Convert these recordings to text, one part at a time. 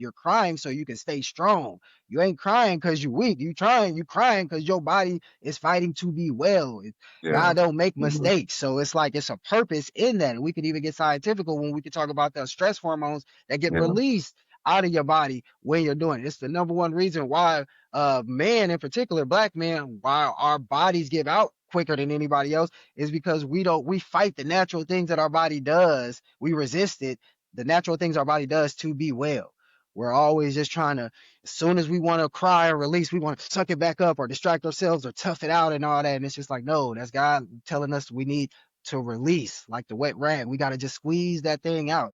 You're crying so you can stay strong. You ain't crying because you're weak. You crying because your body is fighting to be well. Yeah. God don't make mistakes. So it's like it's a purpose in that. And we could even get scientific when we could talk about the stress hormones that get Yeah. released out of your body when you're doing it. It's the number one reason why men in particular, black men, why our bodies give out quicker than anybody else is because we fight the natural things that our body does. We resist it, the natural things our body does to be well. We're always just trying to, as soon as we want to cry or release, we want to suck it back up or distract ourselves or tough it out and all that. And it's just like, no, that's God telling us we need to release like the wet rag. We got to just squeeze that thing out.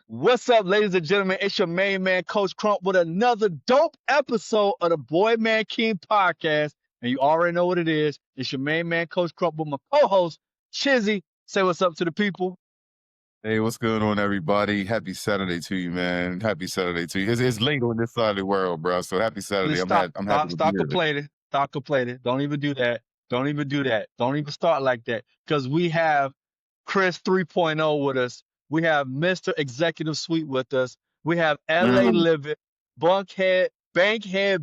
What's up, ladies and gentlemen? It's your main man, Coach Crump, with another dope episode of the Boy Man King podcast. And you already know what it is. It's your main man, Coach Crump, with my co-host, Chizzy. Say what's up to the people. Hey, what's going on, everybody? Happy Saturday to you, man. Happy Saturday to you. It's late on this side of the world, bro. So happy Saturday. I'm happy to be Stop here. complaining. Stop complaining. Don't even do that. Don't even do that. Don't even start like that. Because we have Chris 3.0 with us. We have Mr. Executive Suite with us. We have LA Living, Bankhead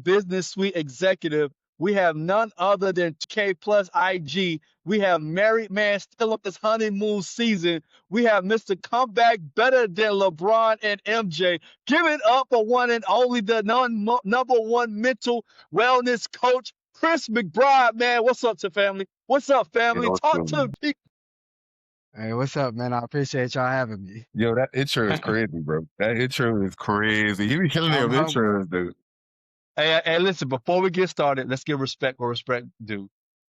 Business Suite Executive. We have none other than K plus IG. We have Married Man still up this honeymoon season. We have Mr. Comeback better than LeBron and MJ. Give it up for one and only the number one mental wellness coach, Chris McBride, man. What's up to family? What's up, family? Talk to people. Hey, what's up, man? I appreciate y'all having me. Yo, that intro is crazy, bro. That intro is crazy. He be killing them intros, dude. Hey, listen, before we get started, let's give respect where respect due.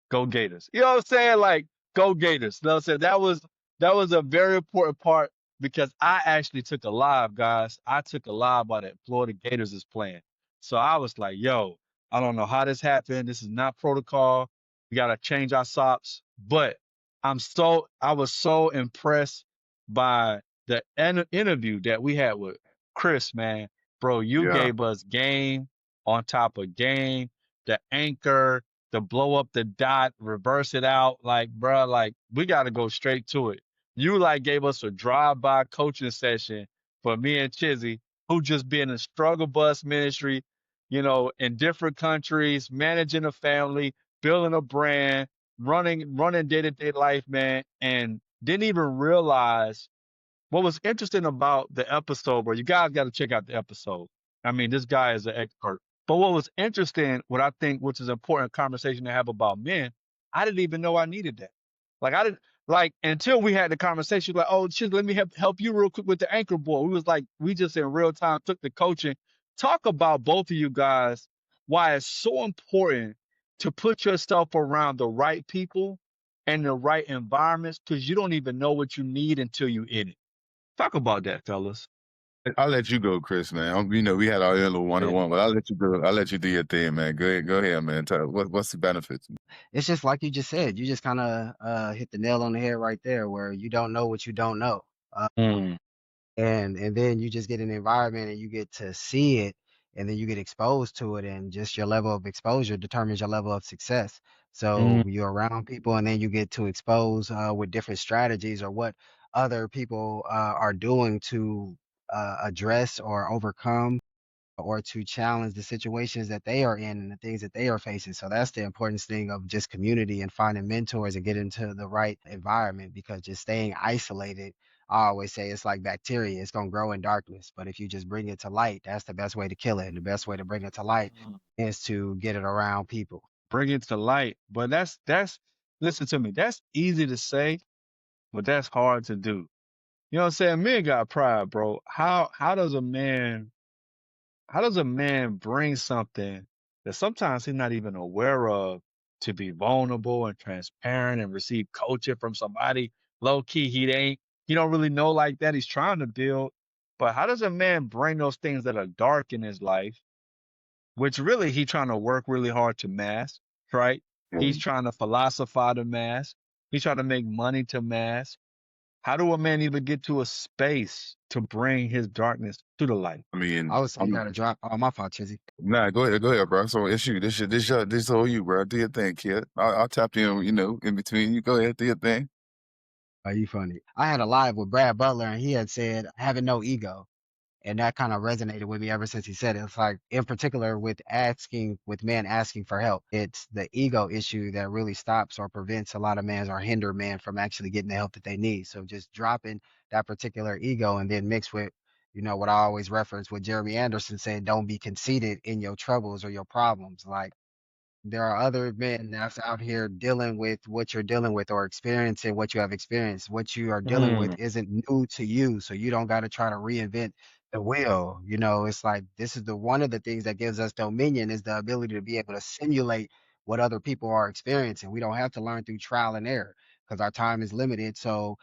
Go Gators. You know what I'm saying? Like, go Gators. You know what I'm saying? That was a very important part because I actually took a live, guys. I took a live while that Florida Gators is playing. So I was like, yo, I don't know how this happened. This is not protocol. We gotta change our socks. But I was so impressed by the interview that we had with Chris, man. Bro, you gave us game on top of game, the anchor, to blow up the dot, reverse it out. Like, bro, like we got to go straight to it. You like gave us a drive-by coaching session for me and Chizzy, who just been in struggle bus ministry, you know, in different countries, managing a family, building a brand, running day-to-day life, man, and didn't even realize what was interesting about the episode, bro. You guys got to check out the episode. I mean, this guy is an expert. But what was interesting, what I think, which is an important conversation to have about men, I didn't even know I needed that. Like I didn't like until we had the conversation, like, oh shit, let me help you real quick with the anchor board. We was like, we just in real time took the coaching. Talk about both of you guys, why it's so important to put yourself around the right people and the right environments, because you don't even know what you need until you in it. Talk about that, fellas. I'll let you go, Chris, man. You know, we had our little one-on-one, but I'll let you go. I'll let you do your thing, man. Go ahead, man. What's the benefits? It's just like you just said. You just kind of hit the nail on the head right there, where you don't know what you don't know, and then you just get an environment and you get to see it, and then you get exposed to it, and just your level of exposure determines your level of success. So you're around people, and then you get to expose with different strategies or what other people are doing to address or overcome or to challenge the situations that they are in and the things that they are facing. So that's the importance thing of just community and finding mentors and getting into the right environment, because just staying isolated, I always say it's like bacteria. It's going to grow in darkness. But if you just bring it to light, that's the best way to kill it. And the best way to bring it to light is to get it around people. Bring it to light. But that's listen to me. That's easy to say, but that's hard to do. You know what I'm saying? Men got pride, bro. How does a man bring something that sometimes he's not even aware of to be vulnerable and transparent and receive coaching from somebody low key he don't really know like that. He's trying to build. But how does a man bring those things that are dark in his life, which really he's trying to work really hard to mask, right? He's trying to philosophize to mask. He's trying to make money to mask. How do a man even get to a space to bring his darkness to the light? I mean, I would say you got to drop all my fault, Chizzy. Nah, go ahead, bro. So it's you. This all you, bro. Do your thing, kid. I'll tap in, you know, in between you. Go ahead, do your thing. Are you funny? I had a live with Brad Butler, and he had said having no ego. And that kind of resonated with me ever since he said it. It's like, in particular, with men asking for help, it's the ego issue that really stops or prevents a lot of men or hinder men from actually getting the help that they need. So just dropping that particular ego and then mix with, what I always reference what Jeremy Anderson said, don't be conceited in your troubles or your problems. Like, there are other men that's out here dealing with what you're dealing with or experiencing what you have experienced. What you are dealing with Mm, isn't new to you, so you don't got to try to reinvent the wheel. It's like this is the one of the things that gives us dominion is the ability to be able to simulate what other people are experiencing. We don't have to learn through trial and error because our time is limited. So,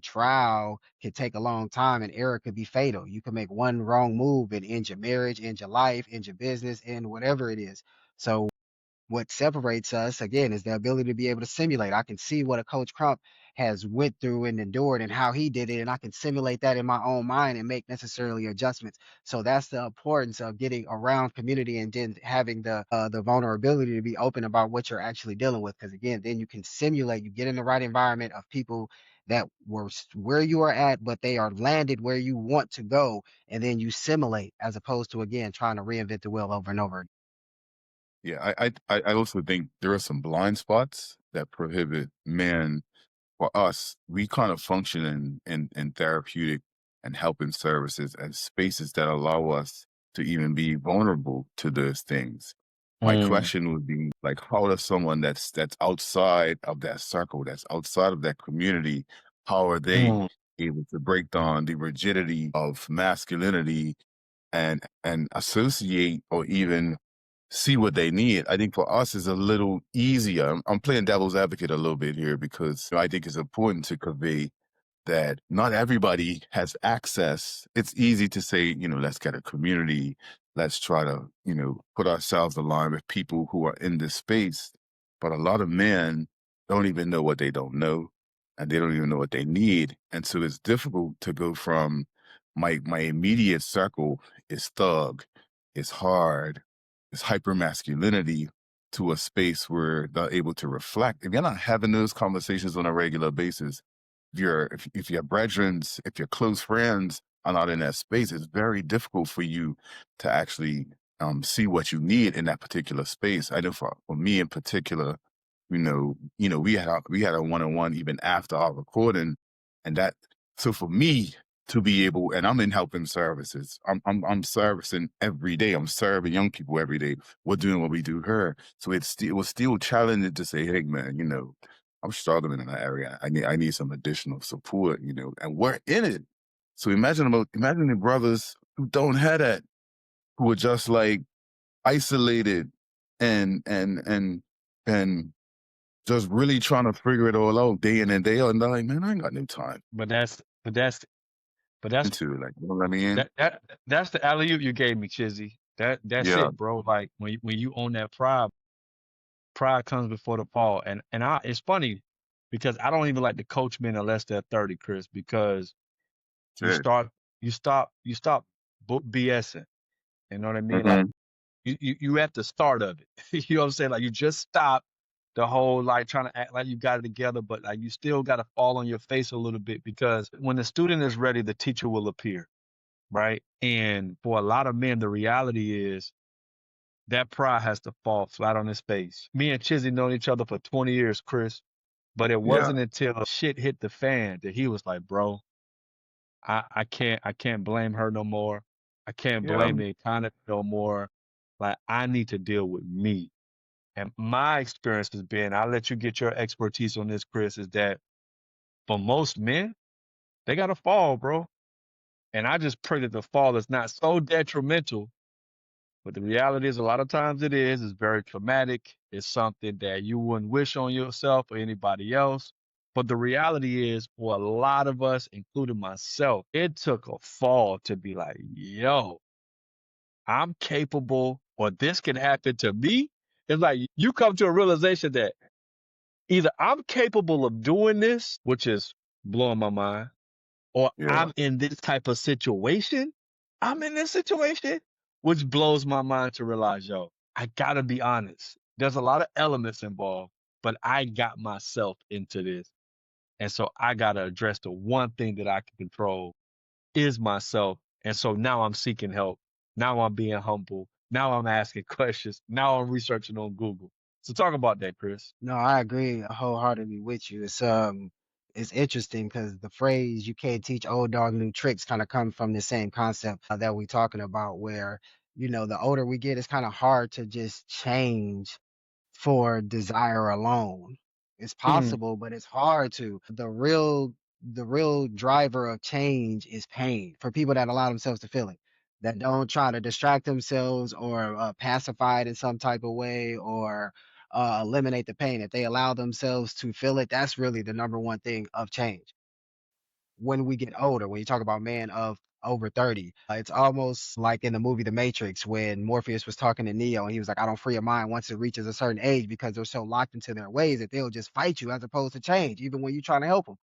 trial could take a long time and error could be fatal. You can make one wrong move and end your marriage, end your life, end your business, end whatever it is. So what separates us again is the ability to be able to simulate. I can see what a Coach Crump has went through and endured and how he did it, and I can simulate that in my own mind and make necessarily adjustments. So that's the importance of getting around community and then having the vulnerability to be open about what you're actually dealing with. Because again, then you can simulate. You get in the right environment of people that were where you are at, but they are landed where you want to go, and then you simulate as opposed to again trying to reinvent the wheel over and over. Yeah, I also think there are some blind spots that prohibit men. For us, we kind of function in therapeutic and helping services and spaces that allow us to even be vulnerable to those things. My mm, question would be like, how does someone that's outside of that circle, that's outside of that community, how are they mm. able to break down the rigidity of masculinity and associate or even see what they need? I think for us is a little easier. I'm playing devil's advocate a little bit here because I think it's important to convey that not everybody has access. It's easy to say, let's get a community. Let's try to, put ourselves aligned with people who are in this space. But a lot of men don't even know what they don't know, and they don't even know what they need. And so it's difficult to go from my immediate circle is thug, is hard, is hyper masculinity to a space where they're able to reflect. If you're not having those conversations on a regular basis, if your brethren, if your close friends are not in that space, it's very difficult for you to actually see what you need in that particular space. I know for me in particular, we had a one-on-one even after our recording, and that so for me to be able, and I'm in helping services, I'm servicing every day. I'm serving young people every day. We're doing what we do here, so it was still challenging to say, hey man, I'm struggling in that area. I need some additional support, and we're in it. So imagine the brothers who don't have that, who are just like isolated and just really trying to figure it all out day in and day out. And they're like, man, I ain't got no time But that's into it. Like, you know what I mean? that's the alley oop you gave me, Chizzy. That's Yeah, it, bro. Like when you own that pride comes before the fall. And it's funny because I don't even like to coach men unless they're 30, Chris, because you shit. start you stop BSing. You know what I mean? Like Mm-hmm. you at the start of it. You know what I'm saying? Like you just stop the whole like trying to act like you got it together, but like you still got to fall on your face a little bit because when the student is ready, the teacher will appear, right? And for a lot of men, the reality is that pride has to fall flat on his face. Me and Chizzy known each other for 20 years, Chris, but it Yeah, wasn't until shit hit the fan that he was like, bro, I can't blame her no more. I can't yeah, blame the economy no more. Like I need to deal with me. And my experience has been, I'll let you get your expertise on this, Chris, is that for most men, they got to fall, bro. And I just pray that the fall is not so detrimental. But the reality is, a lot of times it is. It's very traumatic. It's something that you wouldn't wish on yourself or anybody else. But the reality is, for a lot of us, including myself, it took a fall to be like, yo, I'm capable, or this can happen to me. It's like you come to a realization that either I'm capable of doing this, which is blowing my mind, or yeah, I'm in this type of situation. I'm in this situation, which blows my mind to realize, yo, I gotta be honest. There's a lot of elements involved, but I got myself into this. And so I gotta address the one thing that I can control is myself And so now I'm seeking help. Now I'm being humble. Now I'm asking questions. Now I'm researching on Google. So talk about that, Chris. No, I agree wholeheartedly with you. It's interesting because the phrase "you can't teach old dog new tricks" kind of comes from the same concept that we're talking about, where the older we get, it's kind of hard to just change for desire alone. It's Mm, possible, but it's hard to. The real driver of change is pain for people that allow themselves to feel it, that don't try to distract themselves or pacify it in some type of way or eliminate the pain. If they allow themselves to feel it, that's really the number one thing of change when we get older. When you talk about man of over 30, it's almost like in the movie The Matrix when Morpheus was talking to Neo and he was like, I don't free your mind once it reaches a certain age because they're so locked into their ways that they'll just fight you as opposed to change, even when you're trying to help them.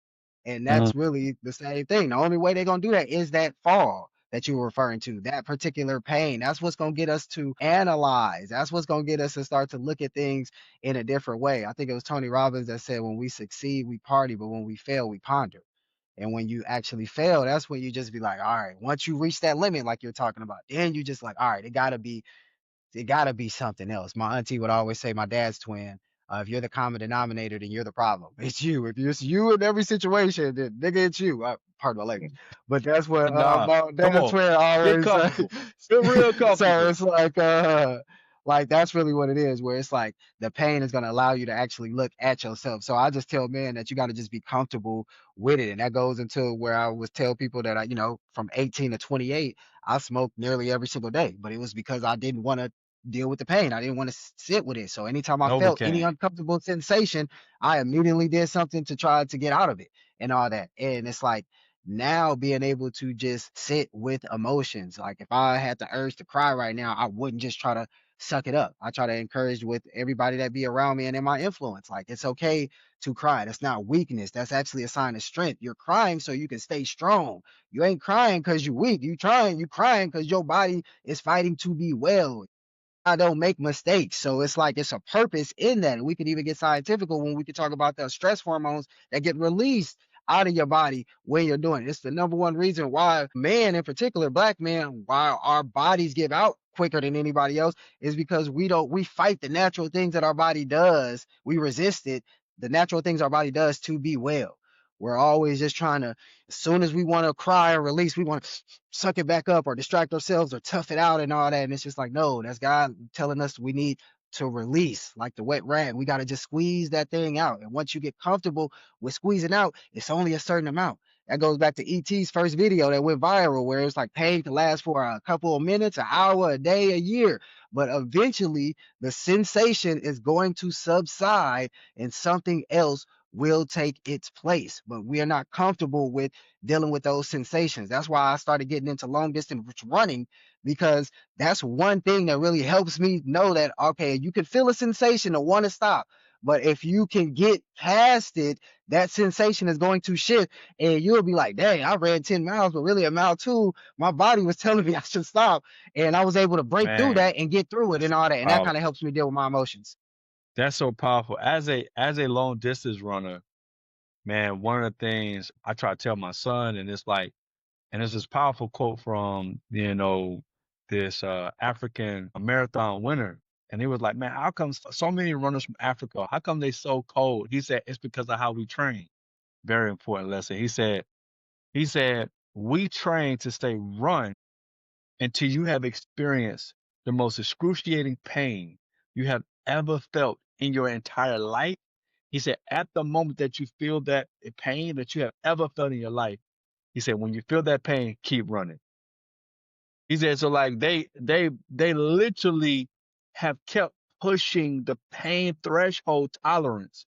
And mm, that's really the same thing. The only way they're going to do that is that fall that you were referring to, that particular pain. That's what's going to get us to analyze. That's what's going to get us to start to look at things in a different way. I think it was Tony Robbins that said, when we succeed, we party, but when we fail, we ponder. And when you actually fail, that's when you just be like, all right, once you reach that limit, like you're talking about, then you just like, all right, it gotta be something else. My auntie would always say, my dad's twin, if you're the common denominator, then you're the problem. It's you. If it's you in every situation, then nigga, it's you. Pardon my language, but that's what nah, my come dad's on. twin Get always say. comfortable. Get real So comfortable. it's like that's really what it is. Where it's like the pain is gonna allow you to actually look at yourself. So I just tell men that you got to just be comfortable with it, and that goes into where I was tell people that from 18 to 28, I smoked nearly every single day, but it was because I didn't want to deal with the pain. I didn't want to sit with it. So anytime I felt any Novocaine. uncomfortable sensation, I immediately did something to try to get out of it and all that. And it's like now being able to just sit with emotions. Like if I had the urge to cry right now, I wouldn't just try to suck it up. I try to encourage with everybody that be around me and in my influence. Like it's okay to cry. That's not weakness. That's actually a sign of strength. You're crying so you can stay strong. You ain't crying because you're weak. You crying because your body is fighting to be well. I don't make mistakes. So it's like it's a purpose in that. And we could even get scientific when we could talk about the stress hormones that get released out of your body when you're doing it. It's the number one reason why men, in particular, black men, why our bodies give out quicker than anybody else is because we fight the natural things that our body does. We resist it, the natural things our body does to be well. We're always just trying to, as soon as we want to cry or release, we want to suck it back up or distract ourselves or tough it out and all that. And it's just like, no, that's God telling us we need to release like the wet rag. We got to just squeeze that thing out. And once you get comfortable with squeezing out, it's only a certain amount. That goes back to ET's first video that went viral, where it's like pain can last for a couple of minutes, an hour, a day, a year. But eventually, the sensation is going to subside and something else will take its place. But we are not comfortable with dealing with those sensations. That's why I started getting into long distance running, because that's one thing that really helps me know that, okay, you can feel a sensation to want to stop. But if you can get past it, that sensation is going to shift and you'll be like, dang, I ran 10 miles, but really at mile two, my body was telling me I should stop. And I was able to break through Man, that and get through it that's and all that. And that kind of powerful. helps me deal with my emotions. That's so powerful. As a long distance runner, man, one of the things I try to tell my son, and it's like, and there's this powerful quote from, this African marathon winner. And he was like, man, how come so many runners from Africa, how come they so cold? He said, it's because of how we train. Very important lesson. He said, we train to stay run until you have experienced the most excruciating pain you have ever felt in your entire life. He said, at the moment that you feel that pain that you have ever felt in your life, he said, when you feel that pain, keep running. He said, so like they literally have kept pushing the pain threshold tolerance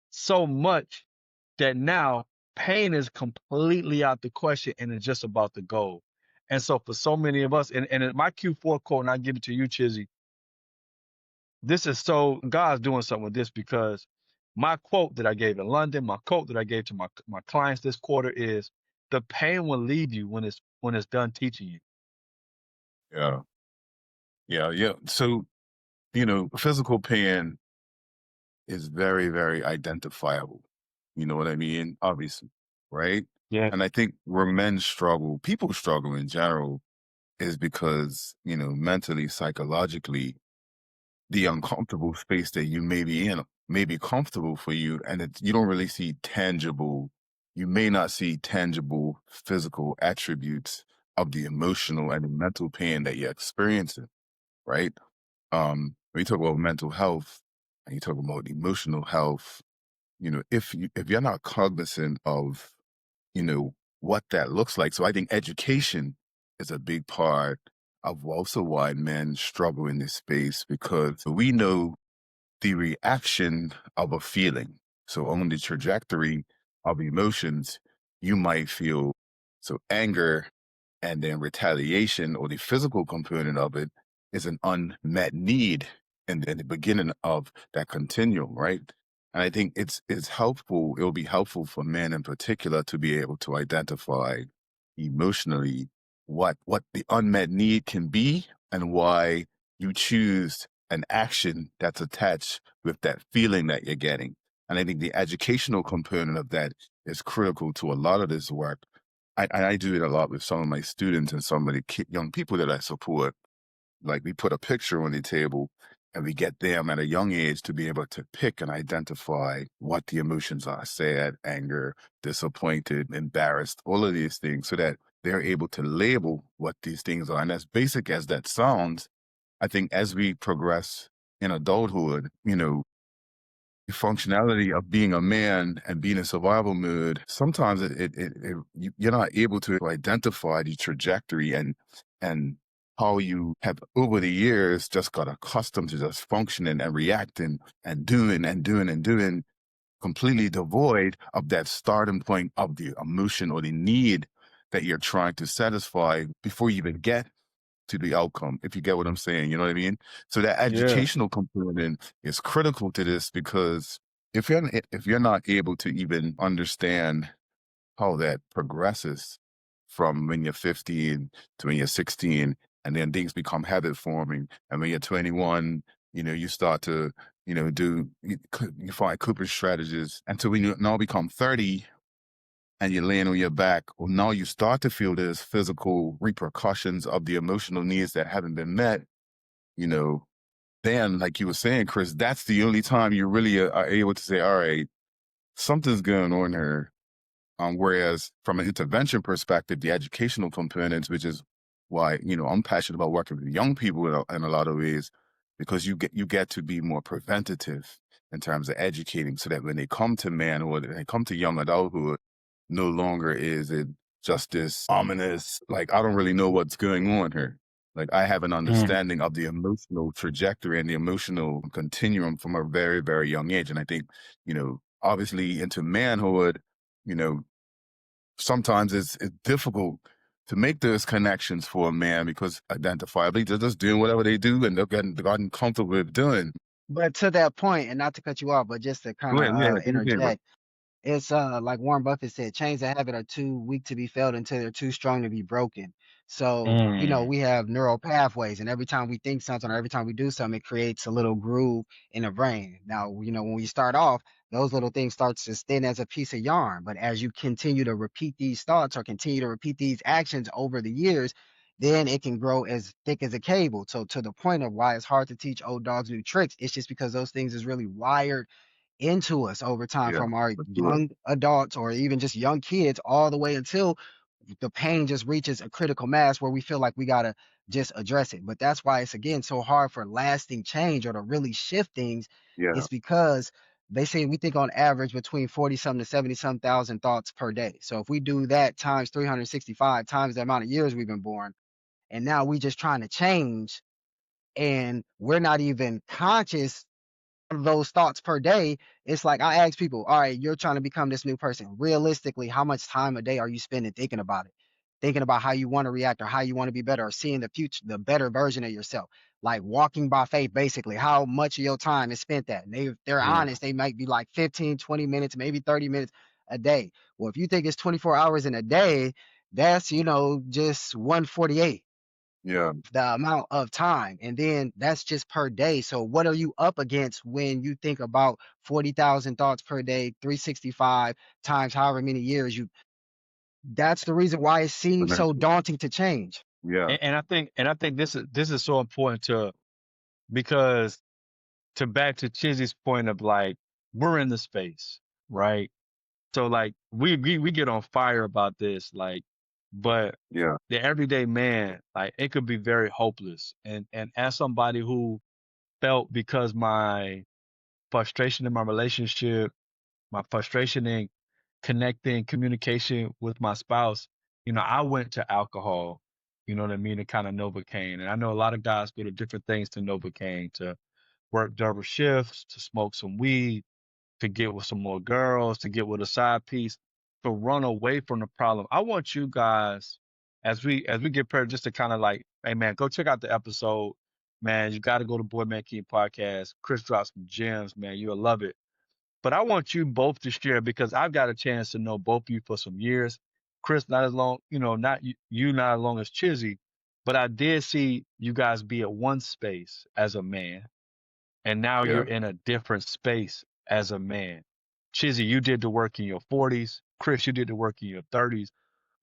so much that now pain is completely out the question and it's just about the goal. And so for so many of us, and in my Q4 quote, and I give it to you, Chizzy, this is so God's doing something with this, because my quote that I gave in London, my quote that I gave to my clients this quarter is, the pain will leave you when it's done teaching you. Yeah. Yeah. Yeah. So, physical pain is very, very identifiable. You know what I mean? Obviously, right? Yeah. And I think where men struggle, people struggle in general, is because, mentally, psychologically, the uncomfortable space that you may be in may be comfortable for you, and you don't really see tangible, you may not see tangible physical attributes of the emotional and the mental pain that you're experiencing, right? When you talk about mental health and you talk about emotional health, if you're not cognizant of, what that looks like. So I think education is a big part of also why men struggle in this space, because we know the reaction of a feeling. So on the trajectory of emotions, you might feel so anger, and then retaliation, or the physical component of it, is an unmet need in the beginning of that continuum, right? And I think it's helpful, it'll be helpful for men in particular to be able to identify emotionally what the unmet need can be, and why you choose an action that's attached with that feeling that you're getting. And I think the educational component of that is critical to a lot of this work. I do it a lot with some of my students and some of the young people that I support. Like, we put a picture on the table and we get them at a young age to be able to pick and identify what the emotions are: sad, anger, disappointed, embarrassed, all of these things, so that they're able to label what these things are. And as basic as that sounds, I think as we progress in adulthood, the functionality of being a man and being in survival mode, sometimes you're not able to identify the trajectory and how you have over the years just got accustomed to just functioning and reacting and doing and doing and doing, completely devoid of that starting point of the emotion or the need that you're trying to satisfy before you even get to the outcome, if you get what I'm saying, you know what I mean? So that Yeah. educational component is critical to this, because if you're not able to even understand how that progresses from when you're 15 to when you're 16, and then things become habit forming, and when you're 21, you start to, you find coping strategies, and so when you now become 30 and you're laying on your back, well, now you start to feel there's physical repercussions of the emotional needs that haven't been met, you know, then, like you were saying, Chris, that's the only time you really are able to say, all right, something's going on here. Whereas from an intervention perspective, the educational components, which is why, I'm passionate about working with young people in a lot of ways, because you get to be more preventative in terms of educating, so that when they come to manhood and they come to young adulthood, no longer is it just this ominous, like, I don't really know what's going on here. Like, I have an Mm. understanding of the emotional trajectory and the emotional continuum from a very, very young age. And I think, obviously into manhood, you know, sometimes it's difficult to make those connections for a man, because identifiably they're just doing whatever they do and they're gotten comfortable with doing. But to that point, and not to cut you off, but just to kind of Yeah, yeah, do your thing, bro. interject, it's like Warren Buffett said, chains of habit are too weak to be felt until they're too strong to be broken. So, Mm. we have neural pathways, and every time we think something or every time we do something, it creates a little groove in the brain. Now, when we start off, those little things starts as thin as a piece of yarn. But as you continue to repeat these thoughts or continue to repeat these actions over the years, then it can grow as thick as a cable. So to the point of why it's hard to teach old dogs new tricks, it's just because those things is really wired into us over time Yeah, from our for sure. young adults or even just young kids all the way until the pain just reaches a critical mass where we feel like we gotta just address it. But that's why it's again so hard for lasting change or to really shift things. Yeah, It's because they say we think on average between 40 something to 70 some thousand thoughts per day. So if we do that times 365 times the amount of years we've been born, and now we just trying to change and we're not even conscious those thoughts per day, it's like I ask people, all right, you're trying to become this new person. Realistically, how much time a day are you spending thinking about it? Thinking about how you want to react or how you want to be better or seeing the future, the better version of yourself. Like walking by faith, basically, how much of your time is spent that. And if they're Yeah. honest, they might be like 15, 20 minutes, maybe 30 minutes a day. Well, if you think it's 24 hours in a day, that's, just 148 yeah, the amount of time. And then that's just per day. So what are you up against when you think about 40,000 thoughts per day, 365 times however many years you? That's the reason why it seems so exponentially. daunting to change. Yeah, And I think this is so important to because to back to Chizzy's point of like we're in the space, right? So like we get on fire about this, like, but yeah, the everyday man, like it could be very hopeless. And as somebody who felt because my frustration in my relationship, my frustration in connecting, communication with my spouse, I went to alcohol, you know what I mean, to kind of Novocaine. And I know a lot of guys go to different things to Novocaine, to work double shifts, to smoke some weed, to get with some more girls, to get with a side piece, to run away from the problem. I want you guys, as we get prepared, just to kind of like, hey man, go check out the episode. Man, you got to go to Boy Man King podcast. Chris dropped some gems, man. You'll love it. But I want you both to share because I've got a chance to know both of you for some years. Chris, not as long, not you not as long as Chizzy, but I did see you guys be at one space as a man, and now you're yeah. in a different space as a man. Chizzy, you did the work in your 40s. Chris, you did the work in your 30s.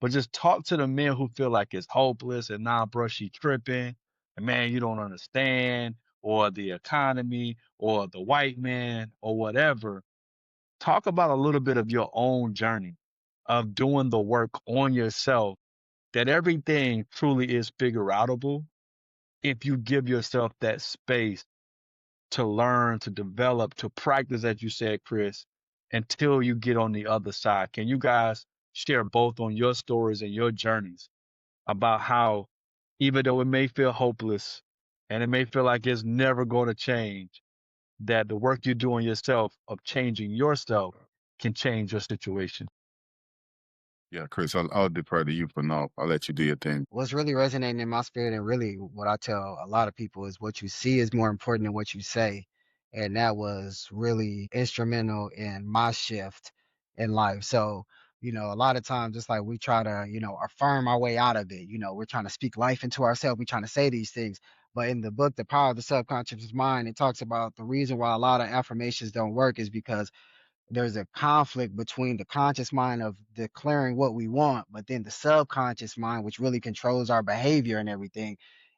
But just talk to the men who feel like it's hopeless and nah, bro, she tripping, and man, you don't understand, or the economy, or the white man, or whatever. Talk about a little bit of your own journey of doing the work on yourself, that everything truly is figure outable if you give yourself that space to learn, to develop, to practice, as you said, Chris, until you get on the other side. Can you guys share both on your stories and your journeys about how, even though it may feel hopeless and it may feel like it's never going to change, that the work you do on yourself of changing yourself can change your situation? Yeah, Chris, I'll defer to you for now. I'll let you do your thing. What's really resonating in my spirit, and really what I tell a lot of people, is what you see is more important than what you say. And that was really instrumental in my shift in life. So, a lot of times it's like we try to, affirm our way out of it. We're trying to speak life into ourselves. We're trying to say these things. But in the book, The Power of the Subconscious Mind, it talks about the reason why a lot of affirmations don't work is because there's a conflict between the conscious mind of declaring what we want, but then the subconscious mind, which really controls our behavior and everything.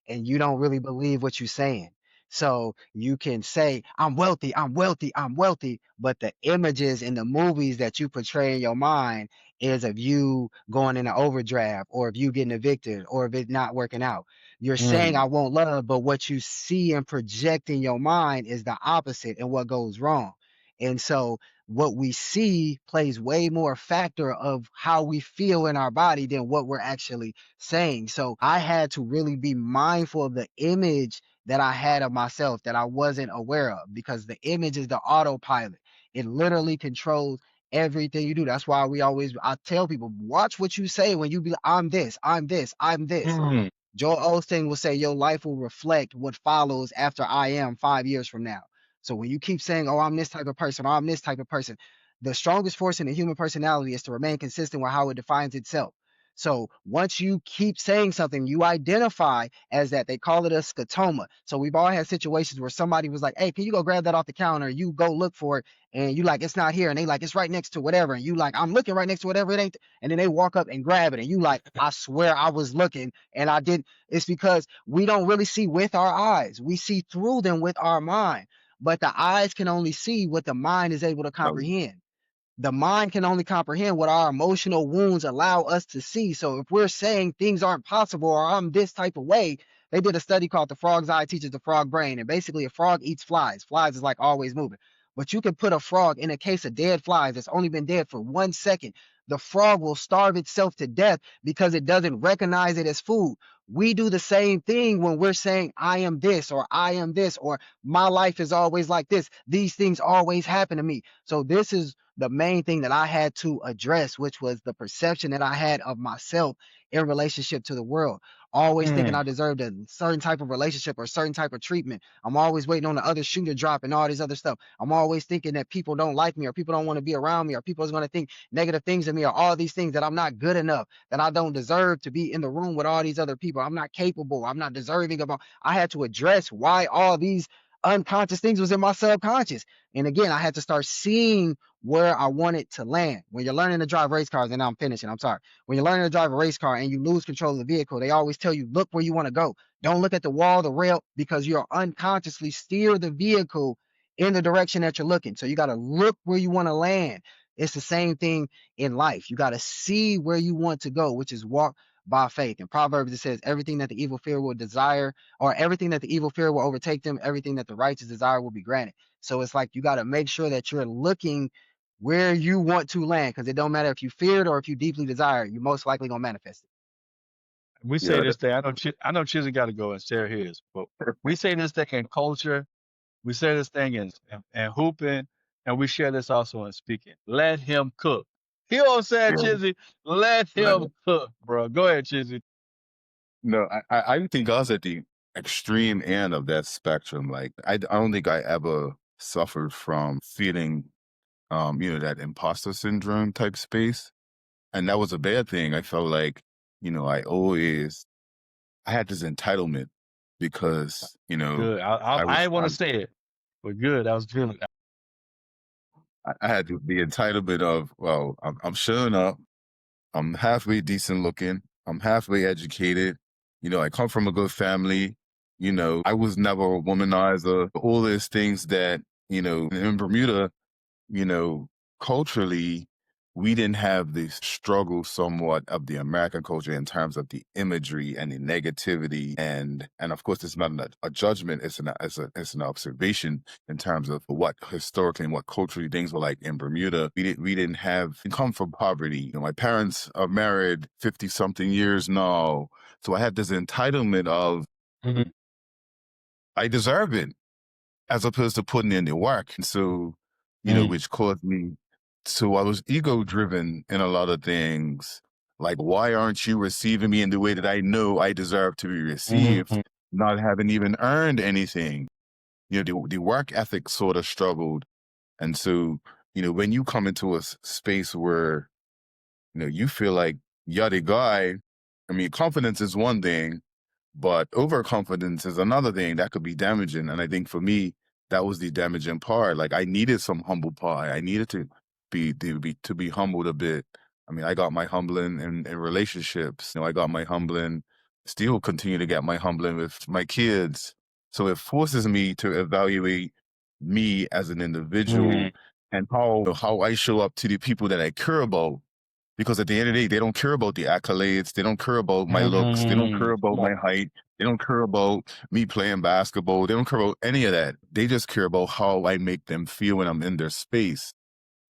And you don't really believe what you're saying. So you can say, I'm wealthy, I'm wealthy, I'm wealthy. But the images in the movies that you portray in your mind is of you going in an overdraft, or of you getting evicted, or of it not working out. You're saying, Mm, I want love, but what you see and project in your mind is the opposite and what goes wrong. And so what we see plays way more factor of how we feel in our body than what we're actually saying. So I had to really be mindful of the image that I had of myself that I wasn't aware of, because the image is the autopilot. It literally controls everything you do. That's why I tell people, watch what you say when you be like, I'm this, I'm this, I'm this. mm, Joel Osteen will say your life will reflect what follows after I am 5 years from now. So when you keep saying, oh, I'm this type of person, or I'm this type of person, the strongest force in the human personality is to remain consistent with how it defines itself. So once you keep saying something, you identify as that. They call it a scotoma. So we've all had situations where somebody was like, hey, can you go grab that off the counter? You go look for it, and you like, it's not here. And they like, it's right next to whatever. And you like, I'm looking right next to whatever, it ain't. And then they walk up and grab it. And you like, I swear I was looking and I didn't. It's because we don't really see with our eyes. We see through them with our mind. But the eyes can only see what the mind is able to No, comprehend. The mind can only comprehend what our emotional wounds allow us to see. So if we're saying things aren't possible, or I'm this type of way, they did a study called The Frog's Eye Teaches the Frog Brain. And basically, a frog eats flies. Flies is like always moving. But you can put a frog in a case of dead flies that's only been dead for 1 second. The frog will starve itself to death because it doesn't recognize it as food. We do the same thing when we're saying, I am this, or I am this, or my life is always like this. These things always happen to me. So this is the main thing that I had to address, which was the perception that I had of myself in relationship to the world. Always thinking mm. I deserved a certain type of relationship or certain type of treatment. I'm always waiting on the other shoe to drop and all this other stuff. I'm always thinking that people don't like me, or people don't want to be around me, or people are going to think negative things of me, or all these things, that I'm not good enough, that I don't deserve to be in the room with all these other people. I'm not capable. I'm not deserving of. I had to address why all these unconscious things was in my subconscious. And again, I had to start seeing where I wanted to land. When you're learning to drive race cars, and now I'm finishing, I'm sorry. When you're learning to drive a race car and you lose control of the vehicle, they always tell you, look where you want to go. Don't look at the wall, the rail, because you'll unconsciously steer the vehicle in the direction that you're looking. So you got to look where you want to land. It's the same thing in life. You got to see where you want to go, which is walk by faith. In Proverbs, it says, everything that the evil fear will desire, or everything that the evil fear will overtake them, everything that the righteous desire will be granted. So it's like you got to make sure that you're looking where you want to land, because it don't matter if you fear it or if you deeply desire it, you're most likely going to manifest it. We say Yeah, this thing. I know Chizzy got to go and share his, but we say this thing in culture. We say this thing in hooping, and we share this also in speaking. Let him cook. You know what I'm saying, yeah. Chizzy? Let Right. him cook, bro. Go ahead, Chizzy. No, I think I was at the extreme end of that spectrum. Like, I don't think I ever suffered from feeling, that imposter syndrome type space. And that was a bad thing. I felt like, I had this entitlement because, Good. I I, didn't want to say it, but good. That was good. I had the entitlement of, well, I'm showing up. I'm halfway decent looking. I'm halfway educated. I come from a good family. I was never a womanizer. All these things that, in Bermuda, you know, culturally, we didn't have the struggle somewhat of the American culture in terms of the imagery and the negativity, and of course, it's not a judgment; it's an observation in terms of what historically and what culturally things were like in Bermuda. We didn't have come from poverty. My parents are married 50 something years now, so I had this entitlement of Mhm. I deserve it as opposed to putting in the work. And so, Mm. which caused me, so I was ego driven in a lot of things. Like, why aren't you receiving me in the way that I know I deserve to be received, Mhm. not having even earned anything? The work ethic sort of struggled. And so, when you come into a space where, you feel like you're the guy, I mean, confidence is one thing, but overconfidence is another thing that could be damaging. And I think for me, that was the damaging part. Like, I needed some humble pie. I needed to be humbled a bit. I mean, I got my humbling in relationships. I got my humbling, still continue to get my humbling with my kids. So it forces me to evaluate me as an individual Mm. and how I show up to the people that I care about, because at the end of the day, they don't care about the accolades. They don't care about my looks. They don't care Mm. about Come on. my height. They don't care about me playing basketball. They don't care about any of that. They just care about how I make them feel when I'm in their space.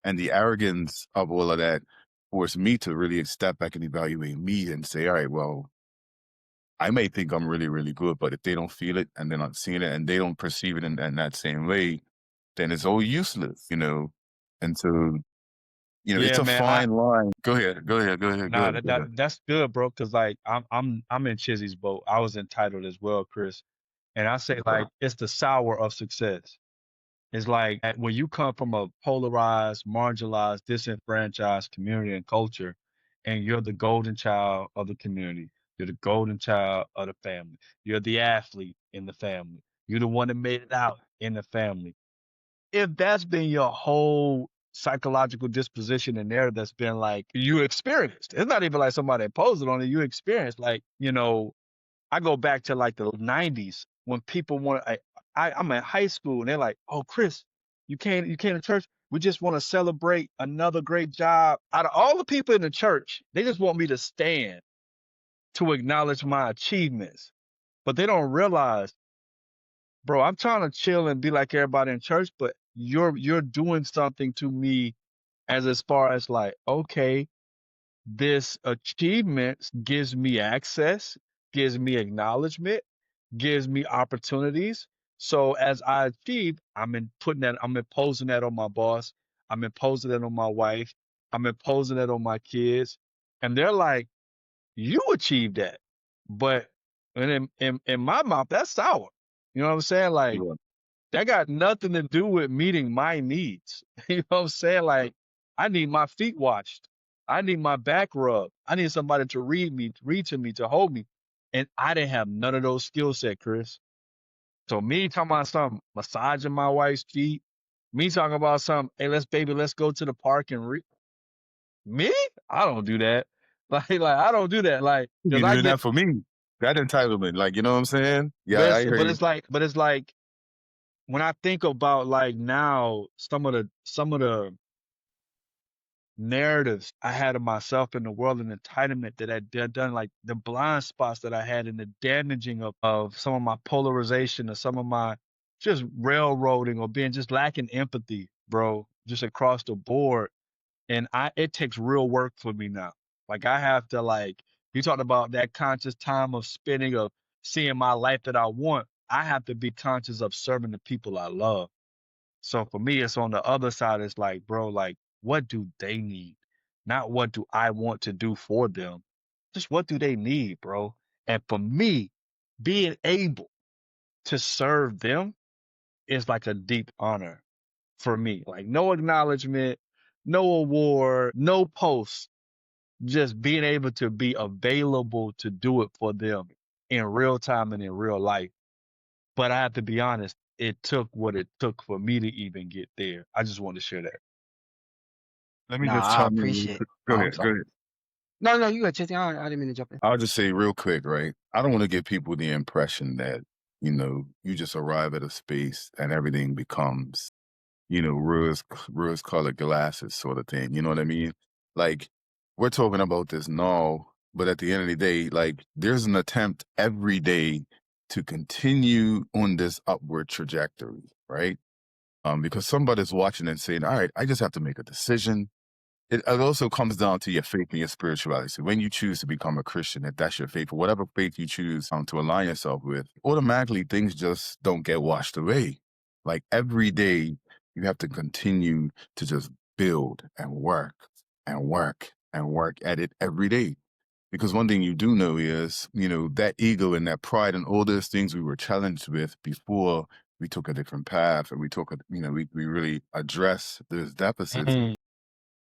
And the arrogance of all of that forced me to really step back and evaluate me and say, all right, well, I may think I'm really, really good, but if they don't feel it and they're not seeing it and they don't perceive it in that same way, then it's all useless. And so, it's Yeah, a man. I fine line. Go ahead. Go ahead. Go ahead. Go Nah, ahead. that, Go ahead. that's good, bro. Cause like I'm in Chizzy's boat. I was entitled as well, Chris. And I say like it's the sour of success. It's like when you come from a polarized, marginalized, disenfranchised community and culture, and you're the golden child of the community. You're the golden child of the family. You're the athlete in the family. You're the one that made it out in the family. If that's been your whole psychological disposition and narrative that's been like you experienced, it's not even like somebody imposed it on you, you experienced. Like, I go back to like the 90s when people want I'm in high school and they're like, "Oh, Chris, you came to church. We just want to celebrate another great job." Out of all the people in the church, they just want me to stand to acknowledge my achievements. But they don't realize, bro, I'm trying to chill and be like everybody in church, but you're doing something to me as far as like, okay, this achievement gives me access, gives me acknowledgement, gives me opportunities. So as I achieve, I'm imposing that on my boss. I'm imposing that on my wife. I'm imposing that on my kids. And they're like, you achieved that. But and in my mouth, that's sour. You know what I'm saying? Like Yeah. that got nothing to do with meeting my needs. You know what I'm saying? Like, I need my feet washed. I need my back rubbed. I need somebody to read to me, to hold me. And I didn't have none of those skill set, Chris. So me talking about something, massaging my wife's feet, me talking about something, hey, let's go to the park and me? I don't do that. Like I don't do that. Like, cause You I doing get, that for me? That entitlement, like you know what I'm saying? Yeah, I hear you. but it's like when I think about like now some of the narratives I had of myself in the world and entitlement that I done, like the blind spots that I had and the damaging of some of my polarization or some of my just railroading or being just lacking empathy, bro, just across the board. And it takes real work for me now. Like I have to like you talked about that conscious time of spending of seeing my life that I want. I have to be conscious of serving the people I love. So for me, it's on the other side. It's like, bro, like, what do they need? Not what do I want to do for them? Just what do they need, bro? And for me, being able to serve them is like a deep honor for me. Like, no acknowledgement, no award, no post, just being able to be available to do it for them in real time and in real life. But I have to be honest, it took what it took for me to even get there. I just want to share that. Let me Nah, just I chime in real appreciate. quick. Go Oh, I'm ahead, go sorry. ahead. No, no, you got Chizzy. I didn't mean to jump in. I'll just say real quick, right? I don't want to give people the impression that, you just arrive at a space and everything becomes, rose colored glasses sort of thing. You know what I mean? Like, we're talking about this now, but at the end of the day, like, there's an attempt every day to continue on this upward trajectory, right? Because somebody's watching and saying, all right, I just have to make a decision. It also comes down to your faith and your spirituality. So when you choose to become a Christian, if that's your faith, or whatever faith you choose to align yourself with, automatically things just don't get washed away. Like every day, you have to continue to just build and work and work and work at it every day. Because one thing you do know is, that ego and that pride and all those things we were challenged with before we took a different path and we took we really address those deficits, Mm.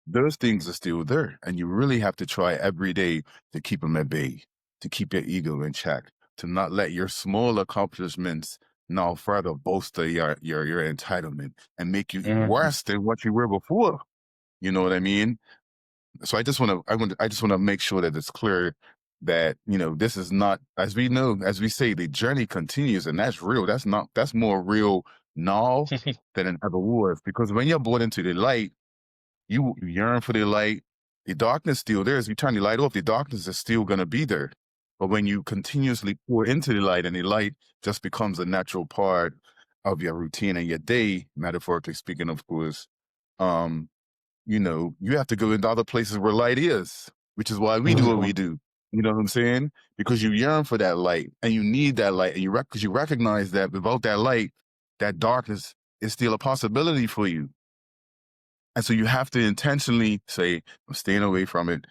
those things are still there. And you really have to try every day to keep them at bay, to keep your ego in check, to not let your small accomplishments now further bolster your entitlement and make you Mm. worse than what you were before. You know what I mean? So I just want to make sure that it's clear that, this is not, as we know, as we say, the journey continues, and that's real. That's more real now than it ever was. Because when you're brought into the light, you yearn for the light. The darkness still there. As you turn the light off, the darkness is still going to be there. But when you continuously pour into the light and the light just becomes a natural part of your routine and your day, metaphorically speaking, of course, um, you have to go into other places where light is, which is why we do what Mm. we do. You know what I'm saying? Because you yearn for that light and you need that light. And because you recognize that without that light, that darkness is still a possibility for you. And so you have to intentionally say, I'm staying away from it,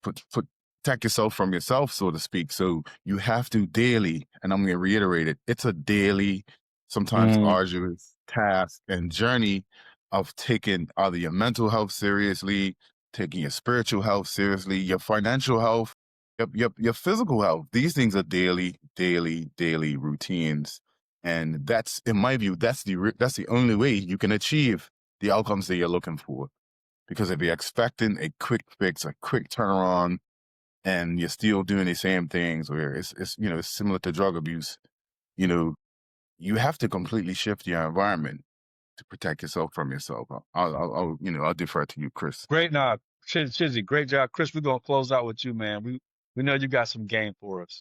protect yourself from yourself, so to speak. So you have to daily, and I'm going to reiterate it, it's a daily, sometimes Mm. arduous task and journey of taking either your mental health seriously, taking your spiritual health seriously, your financial health, your physical health. These things are daily routines. And that's, in my view, that's the only way you can achieve the outcomes that you're looking for. Because if you're expecting a quick fix, a quick turnaround, and you're still doing the same things, where it's similar to drug abuse, you know, you have to completely shift your environment to protect yourself from yourself. I'll defer to you, Chris. Great, nah, Chizzy, great job, Chris. We're gonna close out with you, man. We know you got some game for us.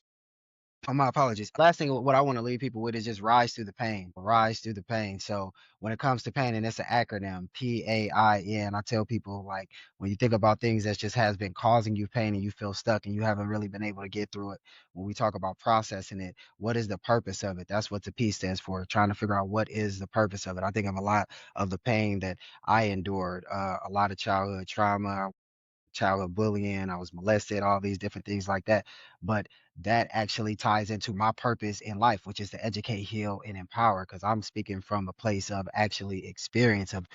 Oh, my apologies. Last thing, what I want to leave people with is just rise through the pain. Rise through the pain. So when it comes to pain, and it's an acronym, PAIN, I tell people like when you think about things that just has been causing you pain and you feel stuck and you haven't really been able to get through it. When we talk about processing it, what is the purpose of it? That's what the P stands for. Trying to figure out what is the purpose of it. I think of a lot of the pain that I endured, a lot of childhood trauma, childhood bullying, I was molested, all these different things like that. But that actually ties into my purpose in life, which is to educate, heal, and empower. Because I'm speaking from a place of actually experience of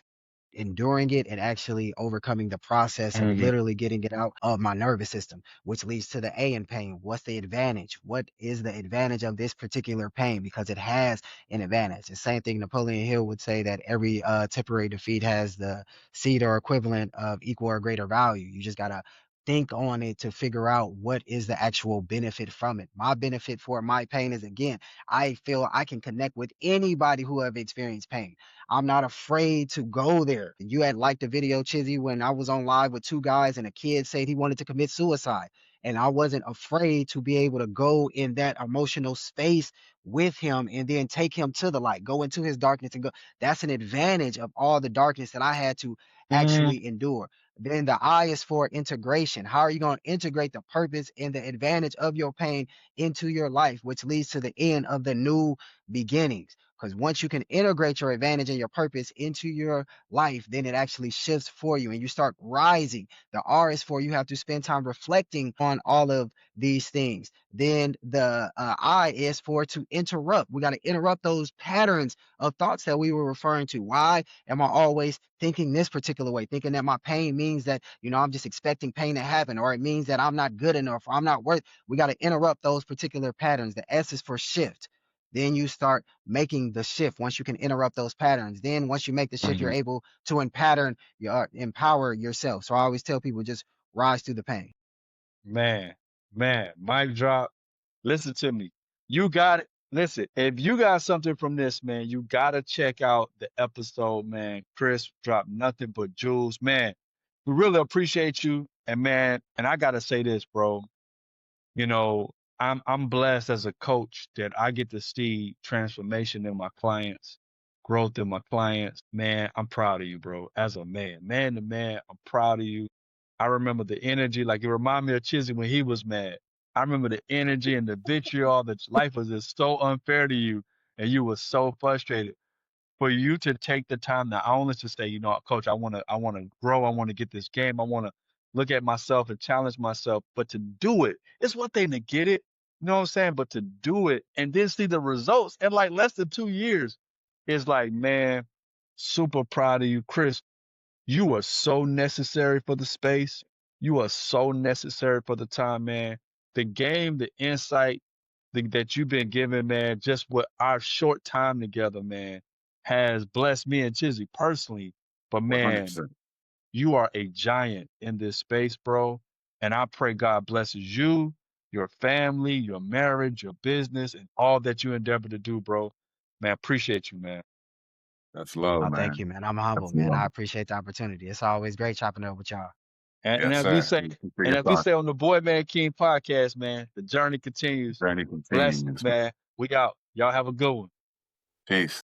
enduring it and actually overcoming the process of Mm-hmm. literally getting it out of my nervous system, which leads to the A in pain. What's the advantage? What is the advantage of this particular pain? Because it has an advantage. The same thing Napoleon Hill would say that every temporary defeat has the seed or equivalent of equal or greater value. You just gotta think on it to figure out what is the actual benefit from it. My benefit for my pain is, again, I feel I can connect with anybody who have experienced pain. I'm not afraid to go there. You had liked the video, Chizzy, when I was on live with two guys and a kid said he wanted to commit suicide. And I wasn't afraid to be able to go in that emotional space with him and then take him to the light, go into his darkness and go. That's an advantage of all the darkness that I had to actually endure. Then the I is for integration. How are you going to integrate the purpose and the advantage of your pain into your life, which leads to the end of the new beginnings? Because once you can integrate your advantage and your purpose into your life, then it actually shifts for you and you start rising. The R is for you have to spend time reflecting on all of these things. Then the I is for to interrupt. We got to interrupt those patterns of thoughts that we were referring to. Why am I always thinking this particular way, thinking that my pain means that, I'm just expecting pain to happen, or it means that I'm not good enough, or I'm not worth. We got to interrupt those particular patterns. The S is for shift. Then you start making the shift once you can interrupt those patterns. Then once you make the shift, you're Mm-hmm. able to empower yourself. So I always tell people just rise through the pain. Man, man, mic drop. Listen to me. You got it. Listen, if you got something from this, man, you gotta check out the episode, man. Chris dropped nothing but jewels, man. We really appreciate you, and man, and I gotta say this, bro. You know, I'm blessed as a coach that I get to see transformation in my clients, growth in my clients. Man, I'm proud of you, bro. As a man to man, I'm proud of you. I remember the energy, like it reminded me of Chizzy when he was mad. I remember the energy and the vitriol that life was just so unfair to you, and you were so frustrated for you to take the time not only to say, coach, I want to grow, I want to get this game, I want to look at myself and challenge myself, but to do it, it's one thing to get it, you know what I'm saying? But to do it and then see the results in like less than 2 years, it's like, man, super proud of you, Chris. You are so necessary for the space. You are so necessary for the time, man. The game, the insight that you've been given, man, just with our short time together, man, has blessed me and Chizzy personally. But man, 100%. you are a giant in this space, bro. And I pray God blesses you, your family, your marriage, your business, and all that you endeavor to do, bro. Man, appreciate you, man. That's love, Oh, thank man. you, man. I'm humble, That's man. I love. appreciate the opportunity. It's always great chopping up with y'all. And Yes, as we sir. say, We appreciate and your as we thoughts. say on the Boy Man King podcast, man, the journey continues. Journey Blessings, continues. man. We out. Y'all have a good one. Peace.